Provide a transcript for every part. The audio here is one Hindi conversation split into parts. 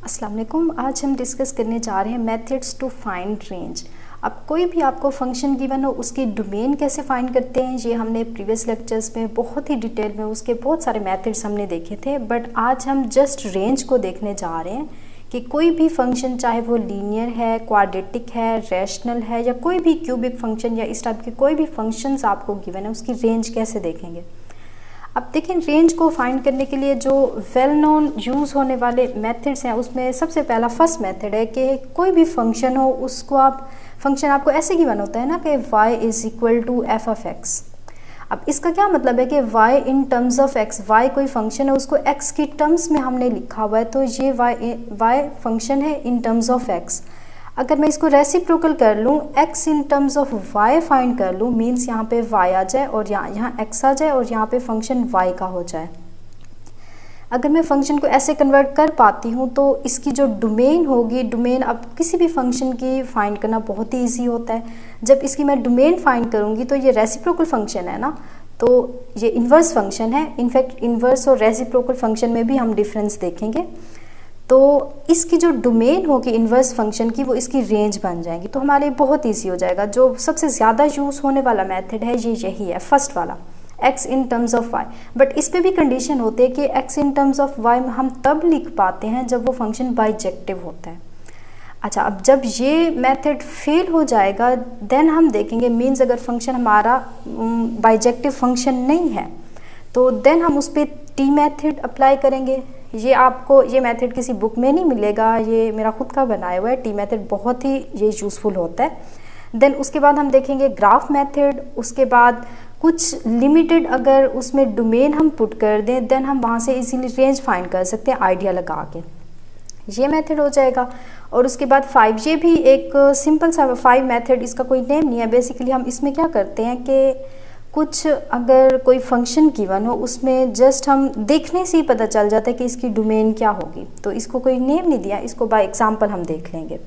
अस्सलाम वालेकुम। आज हम डिस्कस करने जा रहे हैं मेथड्स टू फाइंड रेंज। अब कोई भी आपको फंक्शन गिवन हो उसकी डोमेन कैसे फाइंड करते हैं, ये हमने प्रीवियस लेक्चर्स में बहुत ही डिटेल में उसके बहुत सारे मेथड्स हमने देखे थे। बट आज हम जस्ट रेंज को देखने जा रहे हैं कि कोई भी फंक्शन, चाहे वो लीनियर है, क्वाड्रेटिक है, रैशनल है या कोई भी क्यूबिक फंक्शन या इस टाइप के कोई भी फंक्शंस आपको गिवन है, उसकी रेंज कैसे देखेंगे। अब देखें, रेंज को फाइंड करने के लिए जो वेल नोन यूज़ होने वाले मेथड्स हैं उसमें सबसे पहला फर्स्ट मेथड है कि कोई भी फंक्शन हो उसको फंक्शन आपको ऐसे गिवन होता है ना कि y is equal to F of X. अब इसका क्या मतलब है कि y in terms of x, y कोई फंक्शन है उसको x की टर्म्स में हमने लिखा हुआ है, तो ये y फंक्शन है इन टर्म्स ऑफ x। अगर मैं इसको रेसिप्रोकल कर लूँ, x in terms of y find कर लूँ, मीन्स यहाँ पे y आ जाए और यहाँ x आ जाए और यहाँ पे फंक्शन y का हो जाए। अगर मैं फंक्शन को ऐसे कन्वर्ट कर पाती हूँ तो इसकी जो डोमेन होगी, डोमेन अब किसी भी फंक्शन की फाइंड करना बहुत ही ईजी होता है। जब इसकी मैं डोमेन फाइंड करूँगी तो ये रेसिप्रोकल फंक्शन है ना, तो ये इन्वर्स फंक्शन है। इनफैक्ट इन्वर्स और रेसिप्रोकल फंक्शन में भी हम डिफरेंस देखेंगे। तो इसकी जो डोमेन होगी इन्वर्स फंक्शन की, वो इसकी रेंज बन जाएगी, तो हमारे लिए बहुत ईजी हो जाएगा। जो सबसे ज़्यादा यूज़ होने वाला मेथड है ये यही है, फर्स्ट वाला, x in terms of y। But इस पे भी कंडीशन होती है कि x in terms of y हम तब लिख पाते हैं जब वो फंक्शन बाइजेक्टिव होता है। अच्छा, अब जब ये मेथड फेल हो जाएगा देन हम देखेंगे, मीन्स अगर फंक्शन हमारा बाइजेक्टिव फंक्शन नहीं है तो देन हम उस पर टी मेथड अप्लाई करेंगे। ये आपको ये मेथड किसी बुक में नहीं मिलेगा, ये मेरा खुद का बनाया हुआ है। टी मेथड बहुत ही ये यूज़फुल होता है। देन उसके बाद हम देखेंगे ग्राफ मेथड। उसके बाद कुछ लिमिटेड अगर उसमें डोमेन हम पुट कर दें देन हम वहाँ से इजीली रेंज फाइंड कर सकते हैं आइडिया लगा के, ये मेथड हो जाएगा। और उसके बाद 5, ये भी एक सिंपल सा 5 मेथड, इसका कोई नेम नहीं है। बेसिकली हम इसमें क्या करते हैं कि कुछ अगर कोई फंक्शन गिवन हो उसमें जस्ट हम देखने से ही पता चल जाता है कि इसकी डोमेन क्या होगी, तो इसको कोई नेम नहीं दिया, इसको बाय एग्जांपल हम देख लेंगे।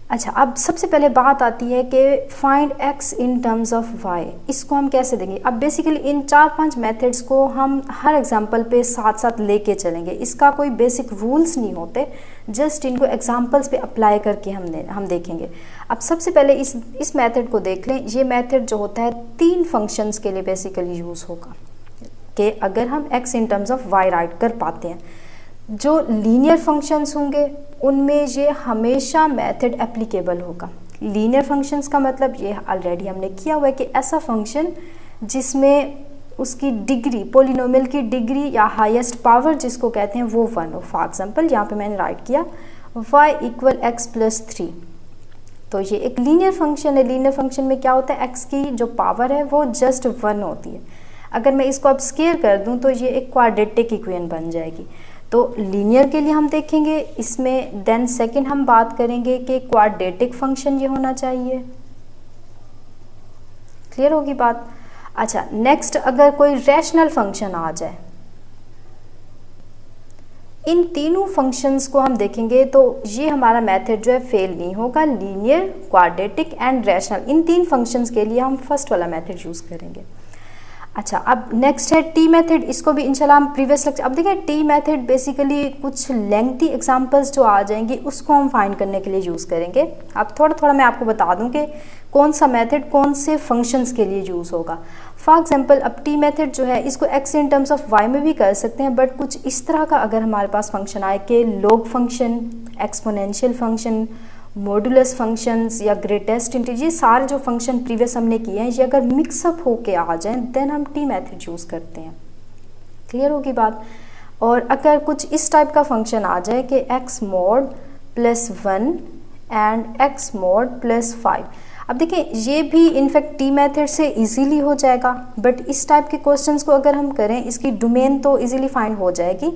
अच्छा, अब सबसे पहले बात आती है कि find x in terms of y, इसको हम कैसे देंगे। अब बेसिकली इन 4-5 मेथड्स को हम हर एग्जांपल पे साथ साथ लेके चलेंगे। इसका कोई बेसिक रूल्स नहीं होते, जस्ट इनको एग्जांपल्स पे अप्लाई करके हम देखेंगे। अब सबसे पहले इस मेथड को देख लें। ये मेथड जो होता है 3 फंक्शंस के लिए बेसिकली यूज़ होगा कि अगर हम x in terms of y right कर पाते हैं। जो लीनियर फंक्शंस होंगे उनमें ये हमेशा मेथड एप्लीकेबल होगा। लीनियर फंक्शंस का मतलब ये ऑलरेडी हमने किया हुआ है कि ऐसा फंक्शन जिसमें उसकी डिग्री, पॉलिनोमियल की डिग्री या हाईएस्ट पावर जिसको कहते हैं वो 1 हो। फॉर एग्जांपल यहाँ पे मैंने राइट किया y इक्वल x प्लस 3, तो ये एक लीनियर फंक्शन है। लीनियर फंक्शन में क्या होता है, x की जो पावर है वो जस्ट 1 होती है। अगर मैं इसको अब स्केयर कर दूँ तो ये एक क्वाड्रेटिक इक्वेशन बन जाएगी। तो लीनियर के लिए हम देखेंगे इसमें। देन सेकंड हम बात करेंगे कि क्वाड्रेटिक फंक्शन ये होना चाहिए। क्लियर होगी बात। अच्छा, नेक्स्ट अगर कोई रैशनल फंक्शन आ जाए, इन तीनों फंक्शंस को हम देखेंगे तो ये हमारा मेथड जो है फेल नहीं होगा। Linear, quadratic and rational, in 3 functions के लिए हम फर्स्ट वाला मेथड यूज़ करेंगे। अच्छा, अब नेक्स्ट है टी मेथड। इसको भी इंशाल्लाह हम प्रीवियस लेक्चर, अब देखिए टी मेथड बेसिकली कुछ लेंथी एग्जांपल्स जो आ जाएंगी उसको हम फाइंड करने के लिए यूज़ करेंगे। अब थोड़ा थोड़ा मैं आपको बता दूं कि कौन सा मेथड कौन से फंक्शंस के लिए यूज़ होगा। फॉर एग्जांपल अब टी मेथड जो है इसको x in terms of y में भी कर सकते हैं, बट कुछ इस तरह का अगर हमारे पास फंक्शन आए कि log function, exponential function, modulus functions या ग्रेटेस्ट इंटीजर, ये सारे जो फंक्शन प्रीवियस हमने किए हैं ये अगर मिक्सअप होके आ जाएं देन हम टी मेथड यूज़ करते हैं। क्लियर होगी बात। और अगर कुछ इस टाइप का फंक्शन आ जाए कि x mod plus 1 and x mod plus 5, अब देखिए ये भी इनफैक्ट टी मेथड से इजीली हो जाएगा। बट इस टाइप के क्वेश्चंस को अगर हम करें, इसकी डोमेन तो इजीली फाइंड हो जाएगी,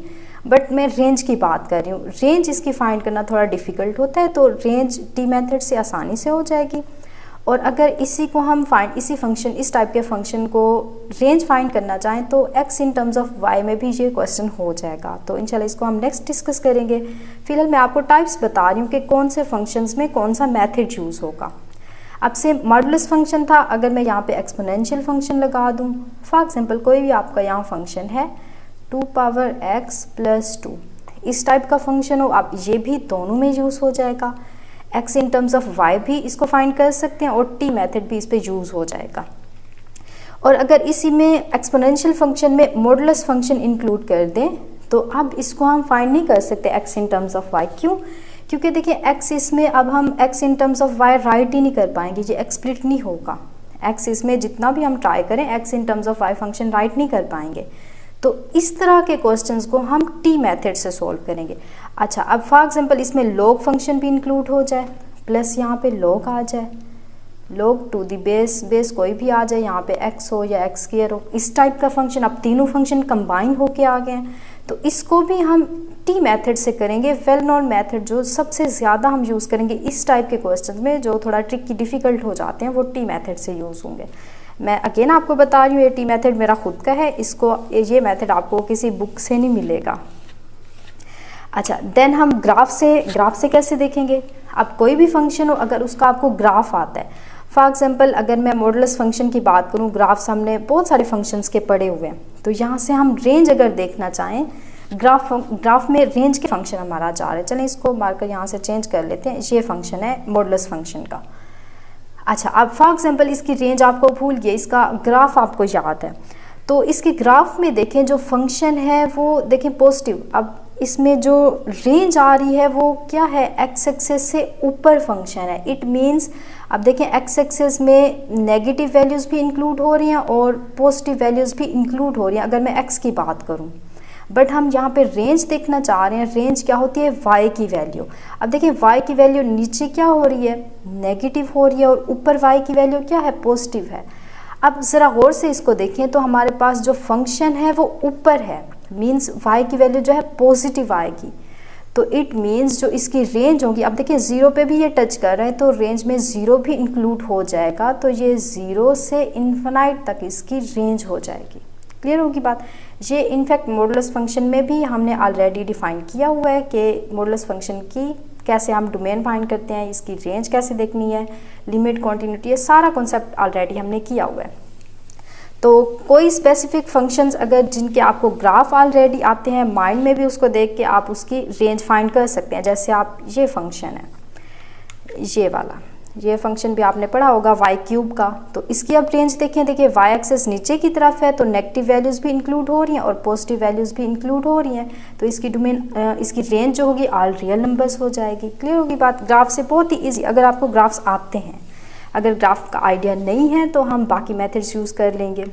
बट मैं रेंज की बात कर रही हूँ। रेंज इसकी फाइंड करना थोड़ा डिफ़िकल्ट होता है, तो रेंज टी मेथड से आसानी से हो जाएगी। और अगर इसी को हम इसी फंक्शन, इस टाइप के फंक्शन को रेंज फाइंड करना चाहें तो x in terms of y में भी ये क्वेश्चन हो जाएगा। तो इंशाल्लाह इसको हम नेक्स्ट डिस्कस करेंगे। फिलहाल मैं आपको टाइप्स बता रही हूँ कि कौन से फंक्शंस में कौन सा मेथड यूज़ होगा। अब से मॉडुलस फंक्शन था, अगर मैं यहाँ पे एक्सपोनेंशियल फंक्शन लगा दूँ, फॉर एग्जांपल कोई भी आपका यहाँ फंक्शन है 2 पावर x प्लस 2, इस टाइप का फंक्शन हो, आप ये भी दोनों में यूज़ हो जाएगा। x in terms of y भी इसको फाइंड कर सकते हैं और t मेथड भी इस पे यूज़ हो जाएगा। और अगर इसी में एक्सपोनेंशियल फंक्शन में मॉडुलस फंक्शन इंक्लूड कर दें तो अब इसको हम फाइंड नहीं कर सकते x in terms of y। क्यों? क्योंकि देखिए x इसमें अब हम x in terms of y write ही नहीं कर पाएंगे, ये एक्सप्लिट नहीं होगा। x इसमें जितना भी हम ट्राई करें x in terms of y function right नहीं कर पाएंगे। तो इस तरह के क्वेश्चंस को हम t मेथड से सॉल्व करेंगे। अच्छा, अब फॉर एग्जांपल इसमें log फंक्शन भी इंक्लूड हो जाए, प्लस यहाँ पे log आ जाए, log टू दी बेस कोई भी आ जाए, यहाँ पे x हो या x स्क्वायर हो, इस टाइप का फंक्शन। अब तीनों फंक्शन कंबाइन होके आ गए हैं, तो इसको भी हम टी मेथड से करेंगे। वेल नोन मेथड जो सबसे ज़्यादा हम यूज़ करेंगे इस टाइप के क्वेश्चन में, जो थोड़ा ट्रिकी डिफ़िकल्ट हो जाते हैं, वो टी मेथड से यूज़ होंगे। मैं अगेन आपको बता रही हूँ ये टी मेथड मेरा खुद का है, इसको ये मेथड आपको किसी बुक से नहीं मिलेगा। अच्छा, देन हम ग्राफ से कैसे देखेंगे। अब कोई भी फंक्शन हो, अगर उसका आपको ग्राफ आता है, फॉर एग्जांपल अगर मैं मॉडुलस फंक्शन की बात करूँ, ग्राफ्स हमने बहुत सारे फंक्शंस के पढ़े हुए हैं, तो यहाँ से हम रेंज अगर देखना चाहें, ग्राफ में रेंज के फंक्शन हमारा जा रहा है। चलें इसको मार्कर यहाँ से चेंज कर लेते हैं, ये फंक्शन है मॉडुलस फंक्शन का। अच्छा, अब फॉर एग्जांपल इसकी रेंज आपको भूल गई, इसका ग्राफ आपको याद है, तो इसके ग्राफ में देखें जो फंक्शन है वो देखें पॉजिटिव। अब इसमें जो रेंज आ रही है वो क्या है, एक्स एक्सेस से ऊपर फंक्शन है। इट मीन्स अब देखें एक्स एक्सेस में नेगेटिव वैल्यूज़ भी इंक्लूड हो रही हैं और पॉजिटिव वैल्यूज़ भी इंक्लूड हो रही हैं अगर मैं एक्स की बात करूं। बट हम यहाँ पे रेंज देखना चाह रहे हैं, रेंज क्या होती है, y की वैल्यू। अब देखिए y की वैल्यू नीचे क्या हो रही है, नेगेटिव हो रही है, और ऊपर y की वैल्यू क्या है, पॉजिटिव है। अब ज़रा गौर से इसको देखें तो हमारे पास जो फंक्शन है वो ऊपर है, मीन्स y की वैल्यू जो है पॉजिटिव आएगी, तो इट मीन्स जो इसकी रेंज होगी, अब देखिए 0 पे भी ये टच कर रहा है तो रेंज में 0 भी इंक्लूड हो जाएगा, तो ये 0 से इन्फिनाइट तक इसकी रेंज हो जाएगी। क्लियर होगी बात। ये इनफैक्ट मॉडुलस फंक्शन में भी हमने ऑलरेडी डिफाइन किया हुआ है कि मॉडुलस फंक्शन की कैसे हम डोमेन फाइंड करते हैं, इसकी रेंज कैसे देखनी है, लिमिट, कॉन्टिन्यूटी, ये सारा कॉन्सेप्ट ऑलरेडी हमने किया हुआ है। तो कोई स्पेसिफिक फंक्शंस अगर जिनके आपको ग्राफ ऑलरेडी आते हैं, माइंड में भी उसको देख के आप उसकी रेंज फाइंड कर सकते हैं। जैसे आप ये फंक्शन है, ये वाला, ये फंक्शन भी आपने पढ़ा होगा y क्यूब का, तो इसकी अब रेंज देखें, देखिए y एक्सेस नीचे की तरफ है तो नेगेटिव वैल्यूज़ भी इंक्लूड हो रही हैं और पॉजिटिव वैल्यूज़ भी इंक्लूड हो रही हैं, तो इसकी डोमेन इसकी रेंज जो होगी ऑल रियल नंबर्स हो जाएगी। क्लियर होगी बात। ग्राफ से बहुत ही ईजी, अगर आपको ग्राफ्स आते हैं, अगर ग्राफ का आइडिया नहीं है तो हम बाकी मेथड्स यूज़ कर लेंगे।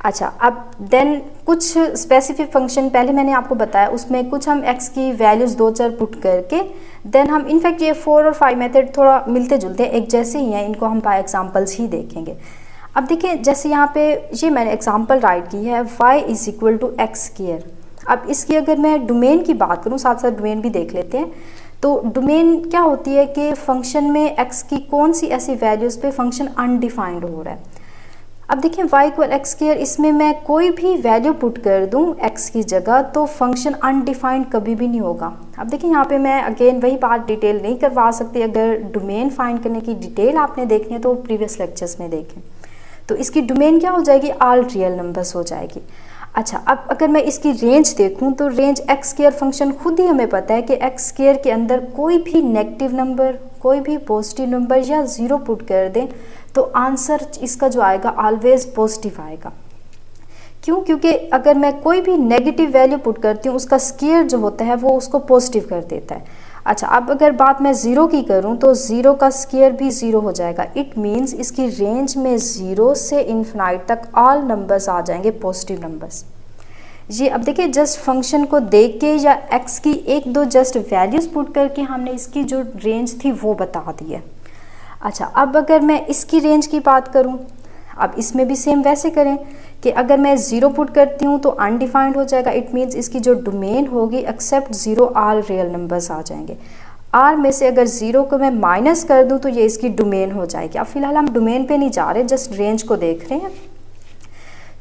अच्छा, अब देन कुछ स्पेसिफिक फंक्शन पहले मैंने आपको बताया, उसमें कुछ हम x की वैल्यूज़ 2 चर पुट करके देन हम इनफैक्ट ये 4 और 5 मेथड थोड़ा मिलते जुलते एक जैसे ही हैं, इनको हम बाय एग्जांपल्स ही देखेंगे। अब देखिए जैसे यहाँ पे ये मैंने एग्जांपल राइट की है, y is equal to X square. अब इसकी अगर मैं डोमेन की बात करूँ, साथ साथ डोमेन भी देख लेते हैं। तो डोमेन क्या होती है कि फंक्शन में x की कौन सी ऐसी वैल्यूज़ पे फंक्शन अनडिफाइंड हो रहा है। अब देखिए y इक्वल एक्स स्क्वायर, इसमें मैं कोई भी वैल्यू पुट कर दूं x की जगह तो फंक्शन अनडिफाइंड कभी भी नहीं होगा। अब देखिए यहाँ पे मैं अगेन वही बात डिटेल नहीं करवा सकती, अगर डोमेन फाइंड करने की डिटेल आपने देखनी है तो प्रीवियस लेक्चर्स में देखें। तो इसकी डोमेन क्या हो जाएगी, ऑल रियल नंबर्स हो जाएगी। अच्छा, अब अगर मैं इसकी रेंज देखूं तो रेंज एक्स स्क्वायर फंक्शन खुद ही हमें पता है कि एक्स स्क्वायर के अंदर कोई भी नेगेटिव नंबर, कोई भी पॉजिटिव नंबर या 0 पुट कर दें तो आंसर इसका जो आएगा ऑलवेज पॉजिटिव आएगा। क्यों? क्योंकि अगर मैं कोई भी नेगेटिव वैल्यू पुट करती हूँ उसका स्क्वायर जो होता है वो उसको पॉजिटिव कर देता है। अच्छा, अब अगर बात मैं 0 की करूँ तो 0 का स्क्वायर भी 0 हो जाएगा। इट मीन्स इसकी रेंज में 0 से इन्फिनाइट तक ऑल नंबर्स आ जाएंगे पॉजिटिव नंबर्स। ये अब देखिए जस्ट फंक्शन को देख के या x की 1-2 जस्ट वैल्यूज़ पुट करके हमने इसकी जो रेंज थी वो बता दी है। अच्छा, अब अगर मैं इसकी रेंज की बात करूं, अब इसमें भी सेम वैसे करें कि अगर मैं 0 पुट करती हूं तो अनडिफाइंड हो जाएगा। इट मीन्स इसकी जो डोमेन होगी एक्सेप्ट 0 ऑल रियल नंबर्स आ जाएंगे। आर में से अगर 0 को मैं माइनस कर दूं तो ये इसकी डोमेन हो जाएगी। अब फिलहाल हम डोमेन पे नहीं जा रहे, जस्ट रेंज को देख रहे हैं।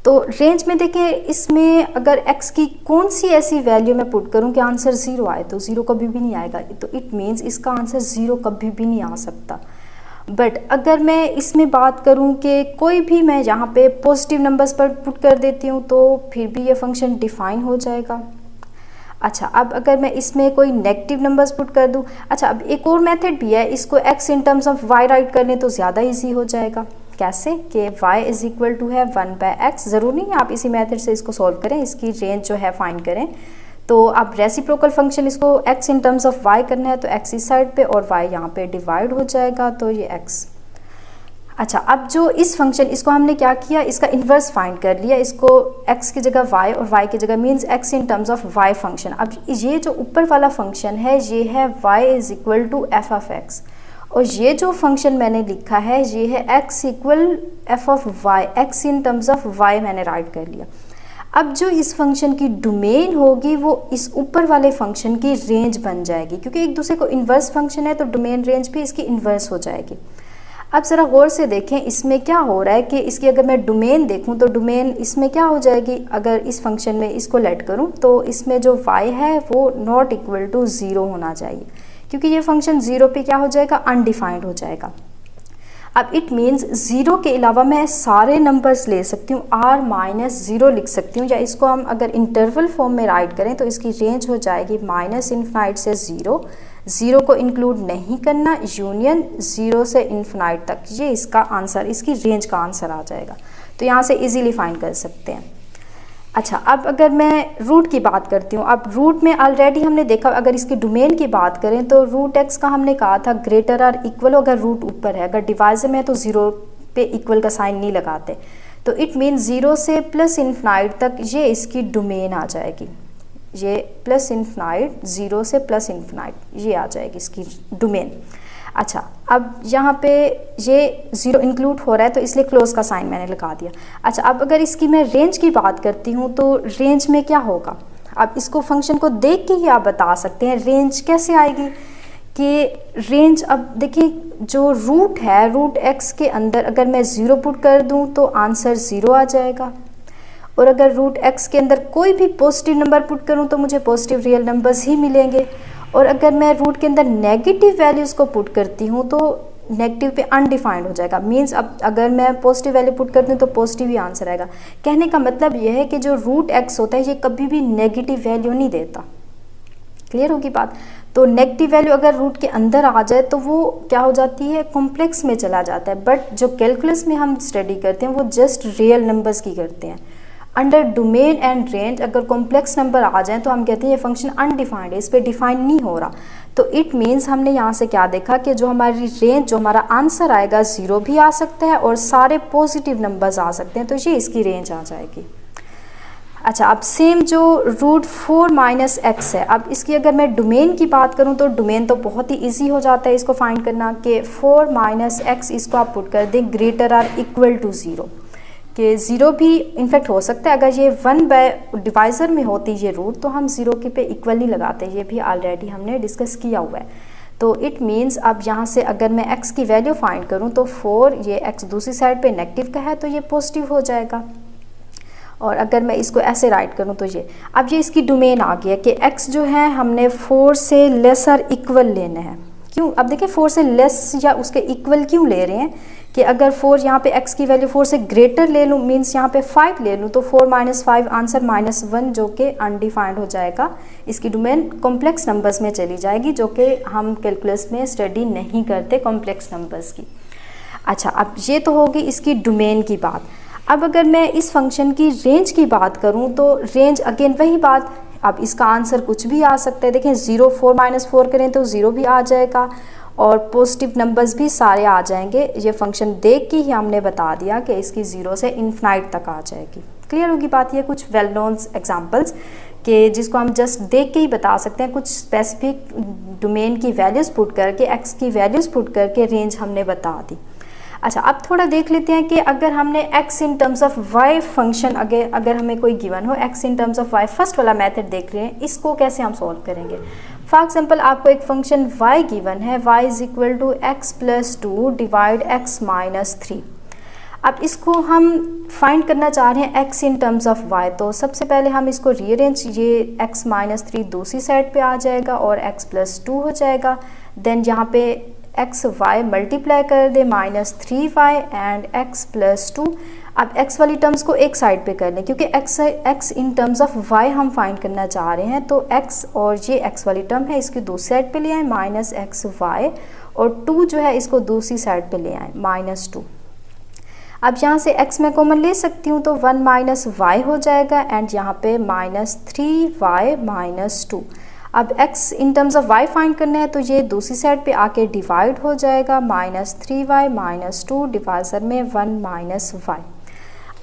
तो रेंज में देखिए इसमें अगर x की कौन सी ऐसी वैल्यू मैं पुट करूं कि आंसर 0 आए, तो 0 कभी भी नहीं आएगा, तो इट मीन्स इसका आंसर 0 कभी भी नहीं आ सकता। बट अगर मैं इसमें बात करूं कि कोई भी मैं यहाँ पे पॉजिटिव नंबर्स पर पुट कर देती हूँ तो फिर भी ये फंक्शन डिफाइन हो जाएगा। अच्छा, अब अगर मैं इसमें कोई नेगेटिव नंबर्स पुट कर दूं, अच्छा अब एक और मेथड भी है, इसको x in terms of y right कर लें तो ज़्यादा इजी हो जाएगा। कैसे कि y इज इक्वल टू है 1/x। ज़रूरी नहीं आप इसी मेथड से इसको सॉल्व करें, इसकी रेंज जो है फाइंड करें। तो अब रेसिप्रोकल फंक्शन इसको x in terms of y करना है तो x इस साइड पे और y यहाँ पे डिवाइड हो जाएगा, तो ये x। अच्छा, अब जो इस फंक्शन इसको हमने क्या किया, इसका इन्वर्स फाइंड कर लिया, इसको x की जगह y और y की जगह means x in terms of y function. अब ये जो ऊपर वाला फंक्शन है ये है y is equal to F of x, और ये जो फंक्शन मैंने लिखा है ये है x equal F of y, x in terms of y मैंने राइट कर लिया। अब जो इस फंक्शन की डोमेन होगी वो इस ऊपर वाले फंक्शन की रेंज बन जाएगी, क्योंकि एक दूसरे को इन्वर्स फंक्शन है तो डोमेन रेंज भी इसकी इन्वर्स हो जाएगी। अब ज़रा गौर से देखें इसमें क्या हो रहा है कि इसकी अगर मैं डोमेन देखूं तो डोमेन इसमें क्या हो जाएगी, अगर इस फंक्शन में इसको लेट करूं तो इसमें जो y है वो नॉट इक्वल टू 0 होना चाहिए, क्योंकि ये फंक्शन 0 पे क्या हो जाएगा, अनडिफाइंड हो जाएगा। अब इट मीन्स 0 के अलावा मैं सारे नंबर्स ले सकती हूँ, r-0 लिख सकती हूँ, या इसको हम अगर इंटरवल फॉर्म में राइट करें तो इसकी रेंज हो जाएगी -∞ से 0 को इंक्लूड नहीं करना, यूनियन 0 से इन्फिनाइट तक, ये इसका आंसर, इसकी रेंज का आंसर आ जाएगा। तो यहाँ से इजीली फाइंड कर सकते हैं। अच्छा, अब अगर मैं रूट की बात करती हूँ, अब रूट में ऑलरेडी हमने देखा, अगर इसकी डोमेन की बात करें तो रूट x का हमने कहा था ग्रेटर और इक्वल, अगर रूट ऊपर है, अगर डिवाइजर में है तो 0 पे इक्वल का साइन नहीं लगाते, तो इट मीन 0 से +∞ तक ये इसकी डोमेन आ जाएगी, ये +∞, 0 से +∞, ये आ जाएगी इसकी डोमेन। अच्छा, अब यहाँ पे ये 0 इंक्लूड हो रहा है तो इसलिए क्लोज का साइन मैंने लगा दिया। अच्छा, अब अगर इसकी मैं रेंज की बात करती हूँ तो रेंज में क्या होगा, अब इसको फंक्शन को देख के ही आप बता सकते हैं रेंज कैसे आएगी, कि रेंज अब देखिए जो रूट है, रूट x के अंदर अगर मैं 0 पुट कर दूँ तो आंसर 0 आ जाएगा, और अगर रूट x के अंदर कोई भी पॉजिटिव नंबर पुट करूँ तो मुझे पॉजिटिव रियल नंबर्स ही मिलेंगे, और अगर मैं रूट के अंदर नेगेटिव वैल्यूज़ को पुट करती हूँ तो नेगेटिव पे अनडिफाइंड हो जाएगा, मींस अब अगर मैं पॉजिटिव वैल्यू पुट करती हूँ तो पॉजिटिव ही आंसर आएगा। कहने का मतलब यह है कि जो रूट x होता है ये कभी भी नेगेटिव वैल्यू नहीं देता। क्लियर होगी बात। तो नेगेटिव वैल्यू अगर रूट के अंदर आ जाए तो वो क्या हो जाती है, कॉम्प्लेक्स में चला जाता है, बट जो कैलकुलस में हम स्टडी करते हैं वो जस्ट रियल नंबर्स की करते हैं। अंडर डोमेन एंड रेंज अगर कॉम्प्लेक्स नंबर आ जाए तो हम कहते हैं ये फंक्शन अनडिफाइंड है, इस पर डिफाइन नहीं हो रहा। तो इट मीन्स हमने यहाँ से क्या देखा कि जो हमारी रेंज, जो हमारा आंसर आएगा 0 भी आ सकता है और सारे पॉजिटिव नंबर्स आ सकते हैं, तो ये इसकी रेंज आ जाएगी। अच्छा, अब सेम जो रूट 4 - x है, अब इसकी अगर मैं डोमेन की बात करूँ तो डोमेन तो बहुत ही ईजी हो जाता है इसको फाइंड करना, कि 4 - x इसको आप पुट कर दें ग्रेटर आर इक्वल टू 0, कि 0 भी इनफैक्ट हो सकता है, अगर ये 1 डिवाइज़र में होती ये रूट तो हम 0 के पे इक्वल नहीं लगाते, ये भी ऑलरेडी हमने डिस्कस किया हुआ है। तो इट मीन्स अब यहाँ से अगर मैं x की वैल्यू फाइंड करूँ तो 4, ये x दूसरी साइड पे नेगेटिव का है तो ये पॉजिटिव हो जाएगा, और अगर मैं इसको ऐसे राइट करूँ तो ये, अब ये इसकी डोमेन आ गया कि x जो है हमने 4 से लेस और इक्वल लेना है। क्यों, अब देखिए 4 से लेस या उसके इक्वल क्यों ले रहे हैं, कि अगर 4 यहाँ पे x की वैल्यू 4 से ग्रेटर ले लूँ, मीन्स यहाँ पे 5 ले लूँ, तो 4 - 5 आंसर -1 जो कि अनडिफाइंड हो जाएगा। इसकी डोमेन कॉम्प्लेक्स नंबर्स में चली जाएगी, जो कि हम कैलकुलस में स्टडी नहीं करते कॉम्प्लेक्स नंबर्स की। अच्छा, अब ये तो होगी इसकी डोमेन की बात। अब अगर मैं इस फंक्शन की रेंज की बात करूँ तो रेंज अगेन वही बात, अब इसका आंसर कुछ भी आ सकता है। देखें 0 4 - 4 करें तो 0 भी आ जाएगा और पॉजिटिव नंबर्स भी सारे आ जाएंगे। ये फंक्शन देख के ही हमने बता दिया कि इसकी 0 से इन्फिनाइट तक आ जाएगी। क्लियर होगी बात। ये कुछ वेल नोन एग्जांपल्स कि जिसको हम जस्ट देख के ही बता सकते हैं, कुछ स्पेसिफिक डोमेन की वैल्यूज़ पुट करके, एक्स की वैल्यूज़ पुट करके रेंज हमने बता दी। अच्छा, अब थोड़ा देख लेते हैं कि अगर हमने x in terms of y function अगर हमें कोई गिवन हो, x in terms of y, first वाला मेथड देख रहे हैं, इसको कैसे हम सॉल्व करेंगे। फॉर एग्जांपल आपको एक फंक्शन y गिवन है, y is equal to x + 2 divide x - 3। अब इसको हम फाइंड करना चाह रहे हैं x in terms of y, तो सबसे पहले हम इसको रीअरेंज, ये x - 3 दूसरी साइड पे आ जाएगा और x + 2 हो जाएगा। देन यहाँ पे एक्स वाई मल्टीप्लाई कर दे -3y एंड x + 2। अब x वाली टर्म्स को एक साइड पे कर लें क्योंकि x in terms of y हम फाइंड करना चाह रहे हैं। तो x और ये x वाली टर्म है इसकी दूसरी साइड पे ले आए -xy, और 2 जो है इसको दूसरी साइड पे ले आए -2। अब यहाँ से x मैं कॉमन ले सकती हूँ तो 1 - y हो जाएगा एंड यहाँ पे -3y - 2। अब x in terms of y find करना है तो ये दूसरी साइड पे आके डिवाइड हो जाएगा -3y - 2 डिवाइज़र में 1 - y।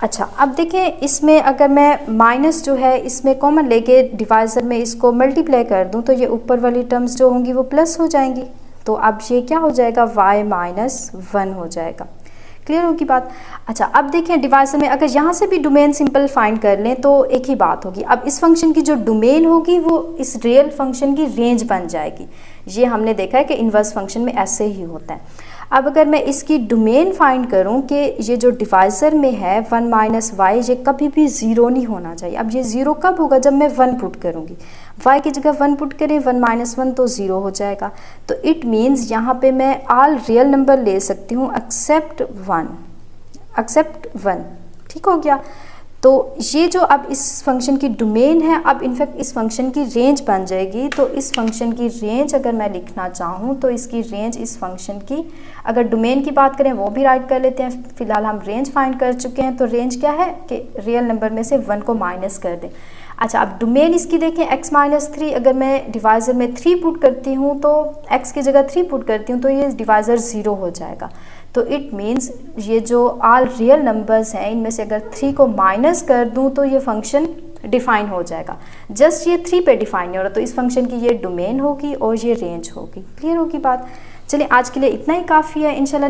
अच्छा, अब देखें इसमें अगर मैं माइनस जो है इसमें कॉमन लेके डिवाइज़र में इसको मल्टीप्लाई कर दूं तो ये ऊपर वाली टर्म्स जो होंगी वो प्लस हो जाएंगी। तो अब ये क्या हो जाएगा, y - 1 हो जाएगा। क्लियर होगी बात। अच्छा, अब देखें डिवाइज़र में अगर यहाँ से भी डोमेन सिंपल फाइंड कर लें तो एक ही बात होगी। अब इस फंक्शन की जो डोमेन होगी वो इस रियल फंक्शन की रेंज बन जाएगी। ये हमने देखा है कि इन्वर्स फंक्शन में ऐसे ही होता है। अब अगर मैं इसकी डोमेन फाइंड करूं कि ये जो डिवाइज़र में है 1 - y, ये कभी भी ज़ीरो नहीं होना चाहिए। अब ये ज़ीरो कब होगा, जब मैं 1 पुट करूंगी। y की जगह 1 पुट करें, 1 - 1 तो ज़ीरो हो जाएगा। तो इट मीन्स यहाँ पे मैं ऑल रियल नंबर ले सकती हूँ एक्सेप्ट 1। ठीक हो गया। तो ये जो अब इस फंक्शन की डोमेन है, अब इनफैक्ट इस फंक्शन की रेंज बन जाएगी। तो इस फंक्शन की रेंज अगर मैं लिखना चाहूँ तो इसकी रेंज इस फंक्शन की, अगर डोमेन की बात करें वो भी राइट कर लेते हैं। फिलहाल हम रेंज फाइंड कर चुके हैं। तो रेंज क्या है कि रियल नंबर में से 1 को माइनस कर दें। अच्छा, अब डोमेन इसकी देखें x - 3, अगर मैं डिवाइज़र में 3 पुट करती हूँ तो x की जगह 3 पुट करती हूँ तो ये डिवाइज़र 0 हो जाएगा। तो इट मीन्स ये जो ऑल रियल नंबर्स हैं इनमें से अगर 3 को माइनस कर दूं तो ये फंक्शन डिफ़ाइन हो जाएगा। जस्ट ये 3 पे डिफ़ाइन नहीं हो रहा, तो इस फंक्शन की ये डोमेन होगी और ये रेंज होगी। क्लियर होगी बात। चलिए आज के लिए इतना ही काफ़ी है। इंशाल्लाह